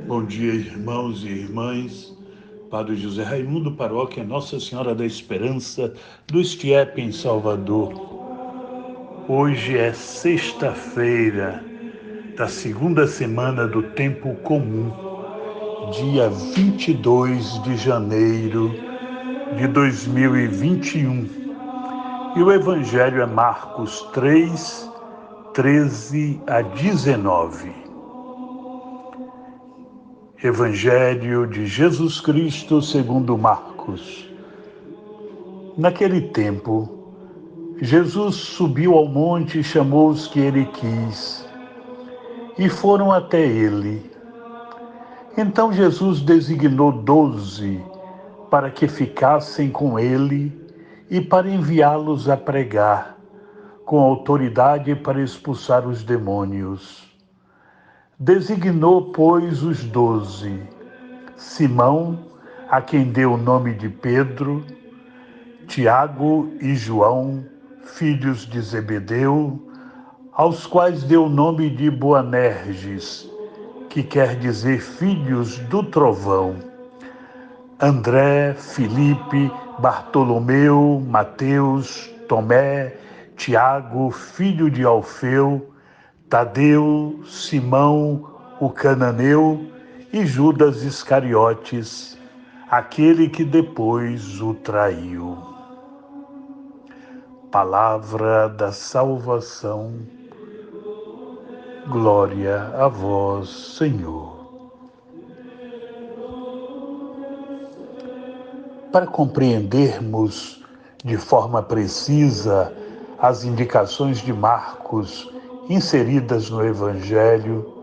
Bom dia, irmãos e irmãs. Padre José Raimundo, paróquia Nossa Senhora da Esperança, do Estiep, em Salvador. Hoje é sexta-feira da segunda semana do Tempo Comum, dia 22 de janeiro de 2021. E o Evangelho é Marcos 3, 13 a 19. Evangelho de Jesus Cristo segundo Marcos. Naquele tempo, Jesus subiu ao monte e chamou os que ele quis, e foram até ele. Então Jesus designou 12 para que ficassem com ele e para enviá-los a pregar, com autoridade para expulsar os demônios. Designou, pois, os 12, Simão, a quem deu o nome de Pedro, Tiago e João, filhos de Zebedeu, aos quais deu o nome de Boanerges, que quer dizer filhos do trovão, André, Filipe, Bartolomeu, Mateus, Tomé, Tiago, filho de Alfeu, Tadeu, Simão, o cananeu e Judas Iscariotes, aquele que depois o traiu. Palavra da salvação. Glória a vós, Senhor. Para compreendermos de forma precisa as indicações de Marcos inseridas no Evangelho,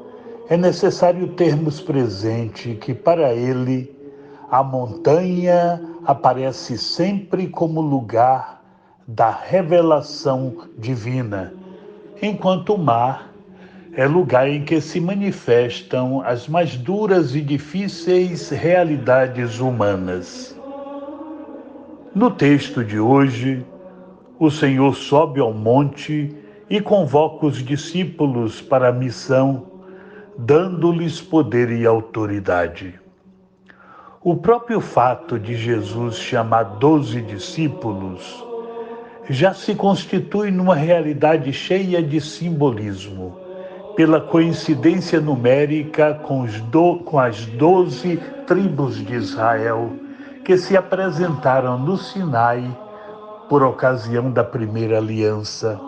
é necessário termos presente que, para ele, a montanha aparece sempre como lugar da revelação divina, enquanto o mar é lugar em que se manifestam as mais duras e difíceis realidades humanas. No texto de hoje, o Senhor sobe ao monte e convoca os discípulos para a missão, dando-lhes poder e autoridade. O próprio fato de Jesus chamar 12 discípulos já se constitui numa realidade cheia de simbolismo, pela coincidência numérica com as 12 tribos de Israel que se apresentaram no Sinai por ocasião da primeira aliança.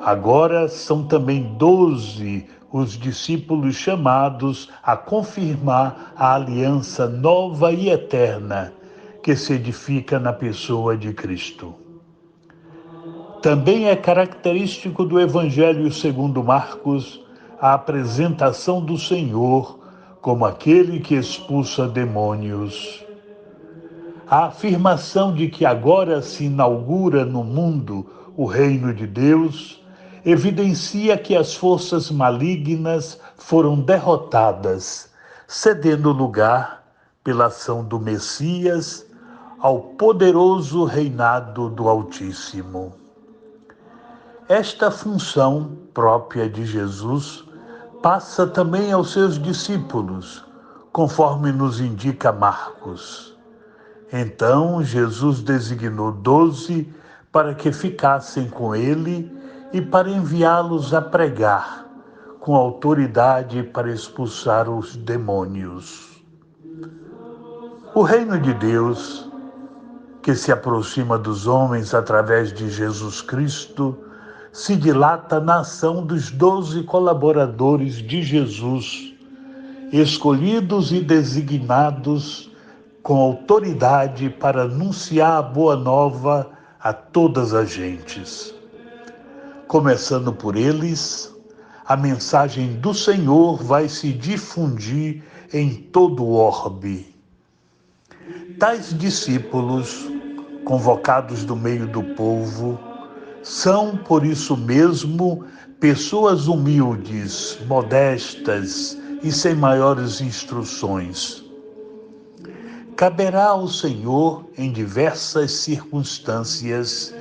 Agora são também 12 os discípulos chamados a confirmar a aliança nova e eterna que se edifica na pessoa de Cristo. Também é característico do Evangelho segundo Marcos a apresentação do Senhor como aquele que expulsa demônios. A afirmação de que agora se inaugura no mundo o reino de Deus evidencia que as forças malignas foram derrotadas, cedendo lugar, pela ação do Messias, ao poderoso reinado do Altíssimo. Esta função própria de Jesus passa também aos seus discípulos, conforme nos indica Marcos. Então Jesus designou 12 para que ficassem com ele e para enviá-los a pregar, com autoridade para expulsar os demônios. O reino de Deus, que se aproxima dos homens através de Jesus Cristo, se dilata na ação dos 12 colaboradores de Jesus, escolhidos e designados com autoridade para anunciar a boa nova a todas as gentes. Começando por eles, a mensagem do Senhor vai se difundir em todo o orbe. Tais discípulos, convocados do meio do povo, São, por isso mesmo, pessoas humildes, modestas e sem maiores instruções. Caberá ao Senhor, em diversas circunstâncias,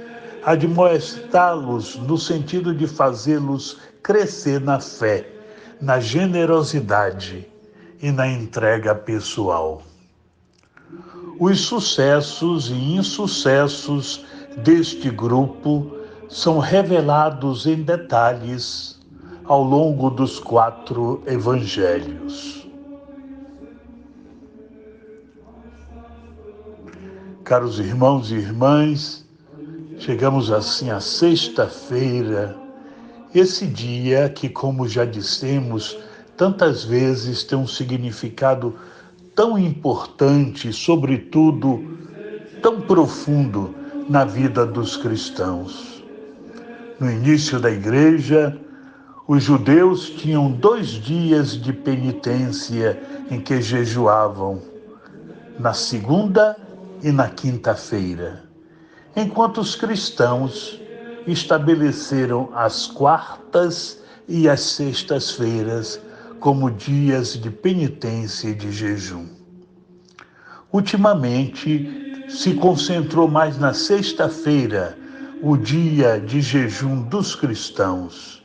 admoestá-los no sentido de fazê-los crescer na fé, na generosidade e na entrega pessoal. Os sucessos e insucessos deste grupo são revelados em detalhes ao longo dos 4 evangelhos. Caros irmãos e irmãs, chegamos assim à sexta-feira, esse dia que, como já dissemos, tantas vezes tem um significado tão importante, sobretudo tão profundo na vida dos cristãos. No início da igreja, os judeus tinham 2 dias de penitência em que jejuavam, na segunda e na quinta-feira, enquanto os cristãos estabeleceram as quartas e as sextas-feiras como dias de penitência e de jejum. Ultimamente, se concentrou mais na sexta-feira, o dia de jejum dos cristãos.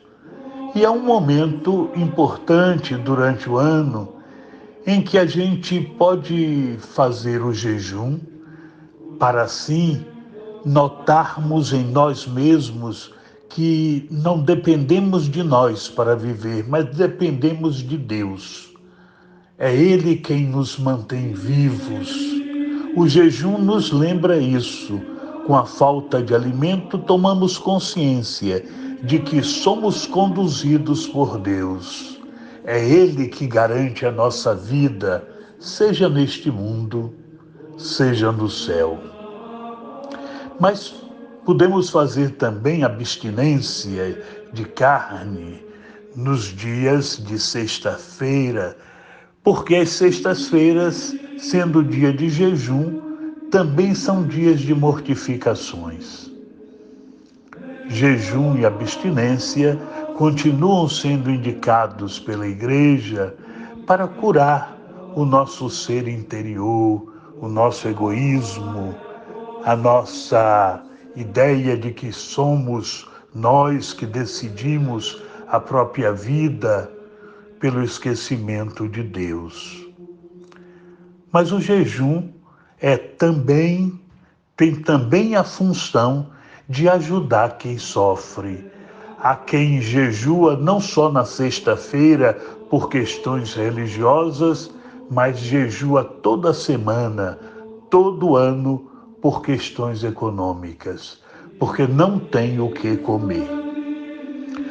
E é um momento importante durante o ano em que a gente pode fazer o jejum para assim notarmos em nós mesmos que não dependemos de nós para viver, mas dependemos de Deus. É Ele quem nos mantém vivos. O jejum nos lembra isso. Com a falta de alimento, tomamos consciência de que somos conduzidos por Deus. É Ele que garante a nossa vida, seja neste mundo, seja no céu. Mas podemos fazer também abstinência de carne nos dias de sexta-feira, porque as sextas-feiras, sendo dia de jejum, também são dias de mortificações. Jejum e abstinência continuam sendo indicados pela Igreja para curar o nosso ser interior, o nosso egoísmo, a nossa ideia de que somos nós que decidimos a própria vida pelo esquecimento de Deus. Mas o jejum tem também a função de ajudar quem sofre, a quem jejua não só na sexta-feira por questões religiosas, mas jejua toda semana, todo ano, por questões econômicas, porque não tem o que comer.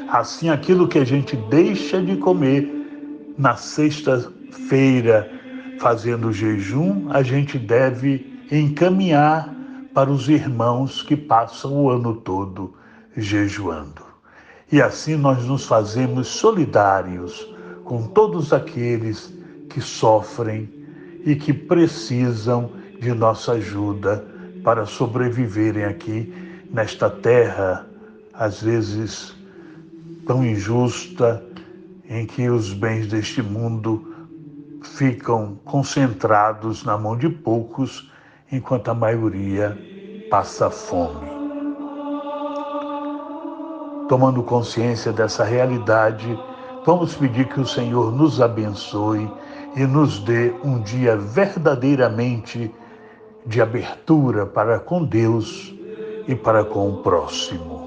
Assim, aquilo que a gente deixa de comer na sexta-feira, fazendo jejum, a gente deve encaminhar para os irmãos que passam o ano todo jejuando. E assim nós nos fazemos solidários com todos aqueles que sofrem e que precisam de nossa ajuda para sobreviverem aqui nesta terra, às vezes tão injusta, em que os bens deste mundo ficam concentrados na mão de poucos, enquanto a maioria passa fome. Tomando consciência dessa realidade, vamos pedir que o Senhor nos abençoe e nos dê um dia verdadeiramente de abertura para com Deus e para com o próximo.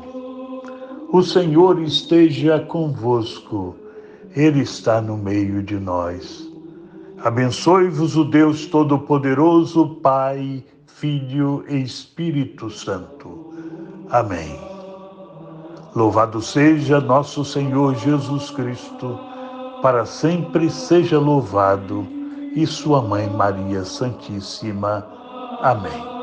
O Senhor esteja convosco, Ele está no meio de nós. Abençoe-vos o Deus Todo-Poderoso, Pai, Filho e Espírito Santo. Amém. Louvado seja nosso Senhor Jesus Cristo, para sempre seja louvado, e sua Mãe Maria Santíssima. Amém.